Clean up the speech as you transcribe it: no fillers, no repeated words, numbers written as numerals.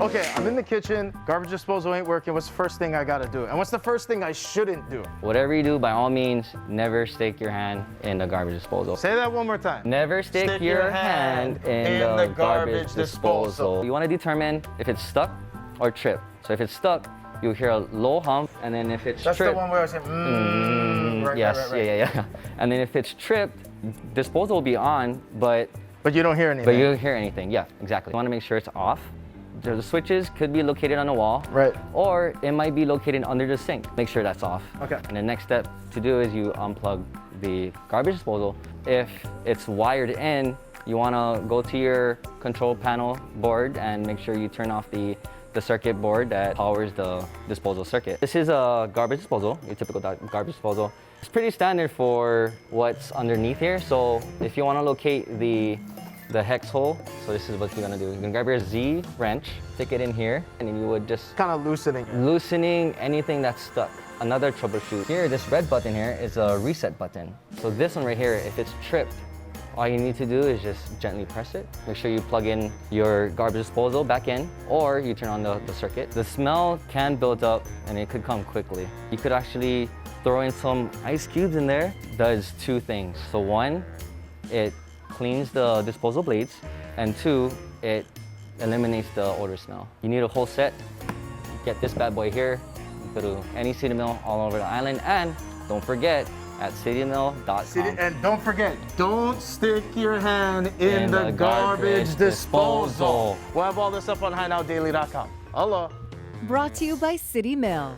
Okay, I'm in the kitchen, garbage disposal ain't working. What's the first thing I gotta do? And what's the first thing I shouldn't do? Whatever you do, by all means, never stick your hand in the garbage disposal. Say that one more time. Never stick your hand in the garbage disposal. You want to determine if it's stuck or tripped. So if it's stuck, you'll hear a low hum, and then if it's That's tripped, the one where I say, right, yes, right. yeah. And then if it's tripped, disposal will be on, but you don't hear anything. But you don't hear anything, yeah, exactly. You want to make sure it's off. The switches could be located on the wall, right? Or it might be located under the sink. Make sure that's off. Okay. And the next step to do is you unplug the garbage disposal. If it's wired in, you want to go to your control panel board and make sure you turn off the circuit board that powers the disposal circuit. This is a garbage disposal, your typical garbage disposal. It's pretty standard for what's underneath here. So if you want to locate the hex hole, so this is what you're gonna do. You're gonna grab your Z wrench, stick it in here, and then you would just kind of loosening anything that's stuck. Another troubleshoot. Here, this red button here is a reset button. So this one right here, if it's tripped, all you need to do is just gently press it. Make sure you plug in your garbage disposal back in, or you turn on the circuit. The smell can build up and it could come quickly. You could actually throw in some ice cubes in there. Does two things. So one, it cleans the disposal blades, and two, it eliminates the odor smell. You need a whole set. Get this bad boy here. Go to any city mill all over the island, and don't forget, at citymill.com. And don't forget, don't stick your hand in the garbage disposal. We'll have all this up on highnow.daily.com. Hello. Brought to you by City Mill.